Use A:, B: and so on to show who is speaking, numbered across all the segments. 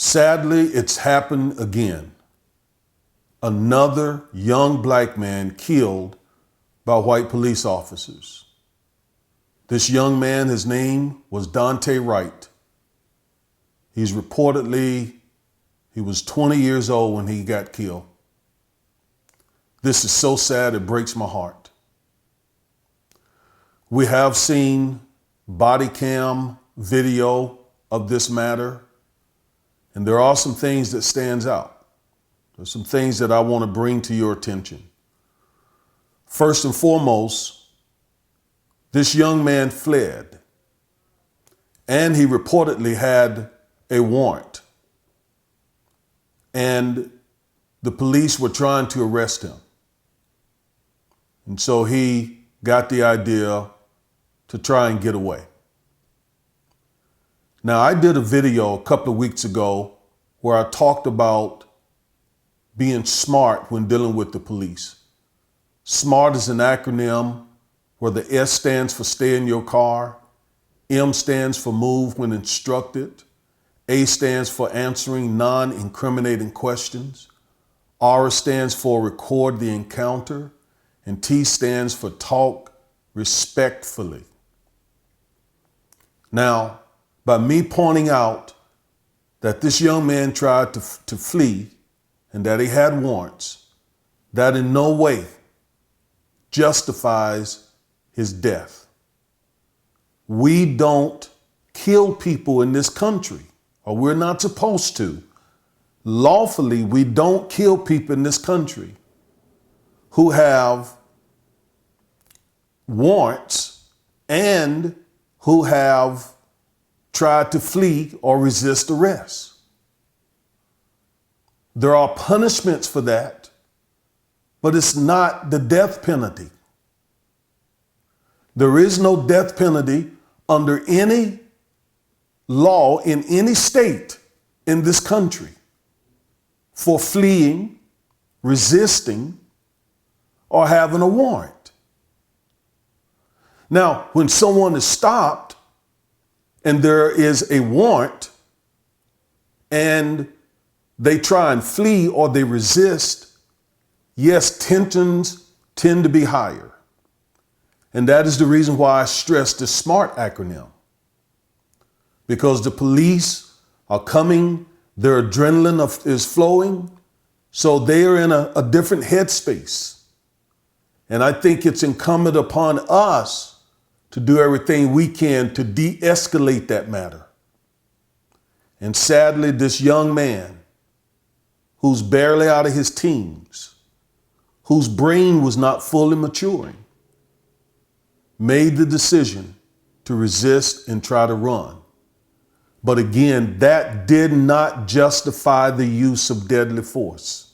A: Sadly, it's happened again. Another young black man killed by white police officers. This young man, his name was Daunte Wright. He was 20 years old when he got killed. This is so sad, it breaks my heart. We have seen body cam video of this matter, and there are some things that stands out. There's some things that I want to bring to your attention. First and foremost, this young man fled, and he reportedly had a warrant, and the police were trying to arrest him. And so he got the idea to try and get away. Now, I did a video a couple of weeks ago where I talked about being smart when dealing with the police. SMART is an acronym where the S stands for stay in your car, M stands for move when instructed, A stands for answering non-incriminating questions, R stands for record the encounter, and T stands for talk respectfully. Now, by me pointing out that this young man tried to flee and that he had warrants, that in no way justifies his death. We don't kill people in this country, or we're not supposed to. Lawfully, we don't kill people in this country who have warrants and who have tried to flee or resist arrest. There are punishments for that, but it's not the death penalty. There is no death penalty under any law in any state in this country for fleeing, resisting, or having a warrant. Now, when someone is stopped and there is a warrant and they try and flee or they resist, yes, tensions tend to be higher. And that is the reason why I stress the SMART acronym. Because the police are coming, their adrenaline is flowing, so they are in a different headspace. And I think it's incumbent upon us to do everything we can to de-escalate that matter. And sadly, this young man, who's barely out of his teens, whose brain was not fully maturing, made the decision to resist and try to run. But again, that did not justify the use of deadly force.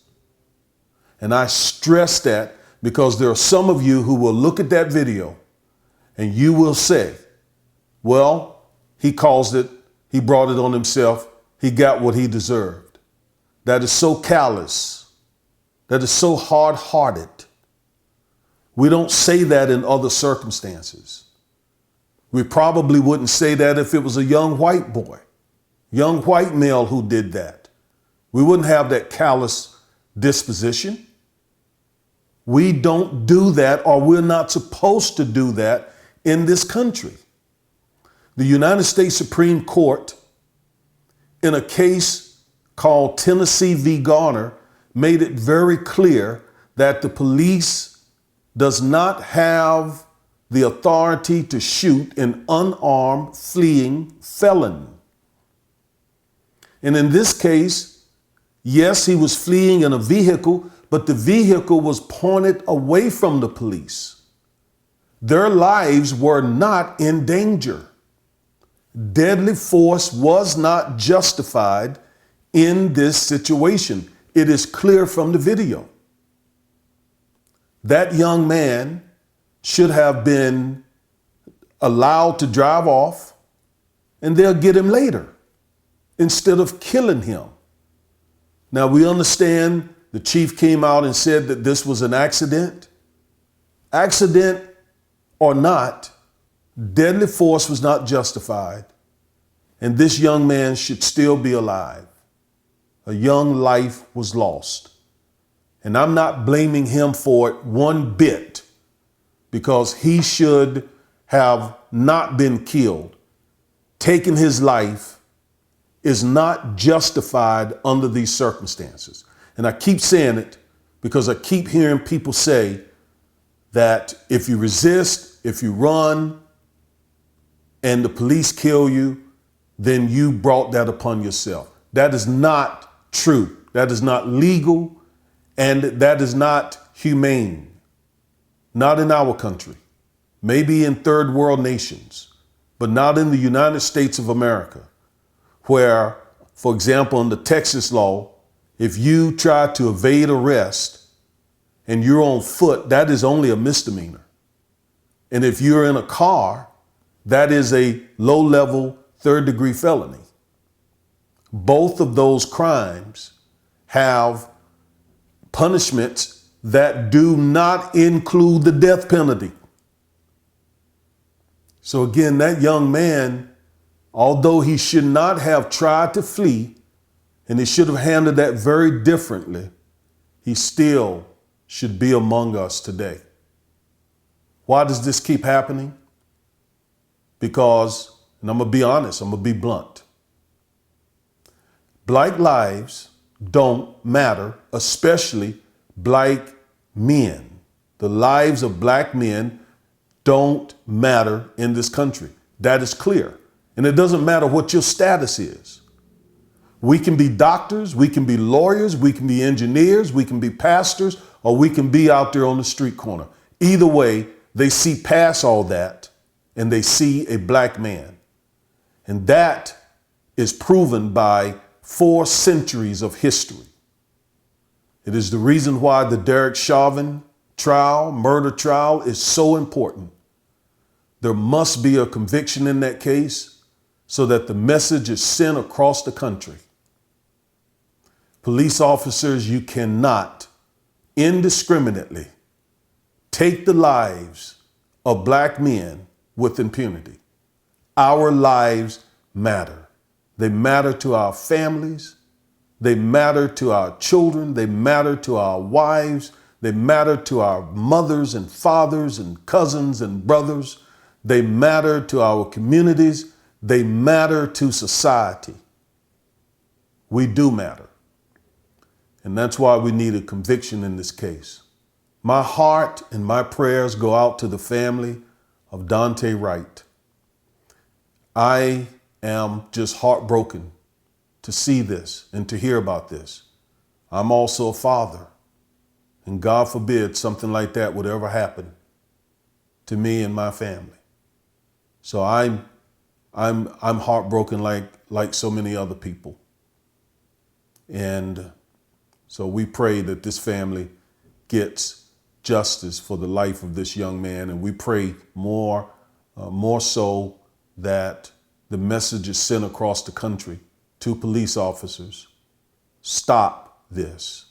A: And I stress that because there are some of you who will look at that video and you will say, well, he caused it, he brought it on himself, he got what he deserved. That is so callous. That is so hard-hearted. We don't say that in other circumstances. We probably wouldn't say that if it was a young white boy, young white male who did that. We wouldn't have that callous disposition. We don't do that, or we're not supposed to do that in this country. The United States Supreme Court, in a case called Tennessee v. Garner, made it very clear that the police does not have the authority to shoot an unarmed fleeing felon. And in this case, yes, he was fleeing in a vehicle, but the vehicle was pointed away from the police. Their lives were not in danger. Deadly force was not justified in this situation. It is clear from the video. That young man should have been allowed to drive off, and they'll get him later instead of killing him. Now, we understand the chief came out and said that this was an accident. Accident or not, deadly force was not justified, and this young man should still be alive. a young life was lost. And I'm not blaming him for it one bit, because he should have not been killed. Taking his life is not justified under these circumstances. And I keep saying it because I keep hearing people say that if you resist, if you run, and the police kill you, then you brought that upon yourself. That is not true. That is not legal, and that is not humane. Not in our country. Maybe in third world nations, but not in the United States of America, where, for example, in the Texas law, if you try to evade arrest and you're on foot, that is only a misdemeanor. And if you're in a car, that is a low-level third-degree felony. Both of those crimes have punishments that do not include the death penalty. So again, that young man, although he should not have tried to flee, and he should have handled that very differently, he still should be among us today. Why does this keep happening? Because, and I'm going to be honest, I'm going to be blunt. Black lives don't matter, especially black men. The lives of black men don't matter in this country. That is clear. And it doesn't matter what your status is. We can be doctors, we can be lawyers, we can be engineers, we can be pastors, or we can be out there on the street corner. Either way, they see past all that and they see a black man. And that is proven by 4 centuries of history. It is the reason why the Derek Chauvin trial, murder trial, is so important. There must be a conviction in that case so that the message is sent across the country. Police officers, you cannot indiscriminately take the lives of black men with impunity. Our lives matter. They matter to our families. They matter to our children. They matter to our wives. They matter to our mothers and fathers and cousins and brothers. They matter to our communities. They matter to society. We do matter. And that's why we need a conviction in this case. My heart and my prayers go out to the family of Daunte Wright. I am just heartbroken to see this and to hear about this. I'm also a father, and God forbid something like that would ever happen to me and my family. So I'm heartbroken like so many other people. And so we pray that this family gets justice for the life of this young man, and we pray more so that the message is sent across the country to police officers. Stop this.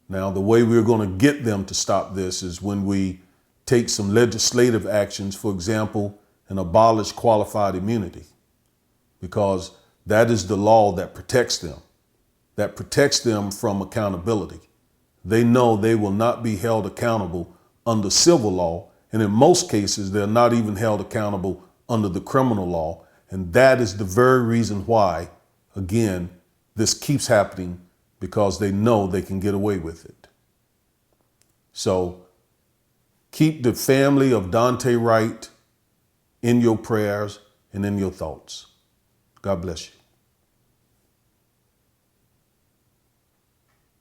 A: Now, the way we're going to get them to stop this is when we take some legislative actions, for example, and abolish qualified immunity, because that is the law that protects them from accountability. They know they will not be held accountable under civil law, and in most cases, they're not even held accountable under the criminal law. And that is the very reason why, again, this keeps happening, because they know they can get away with it. So keep the family of Daunte Wright in your prayers and in your thoughts. God bless you.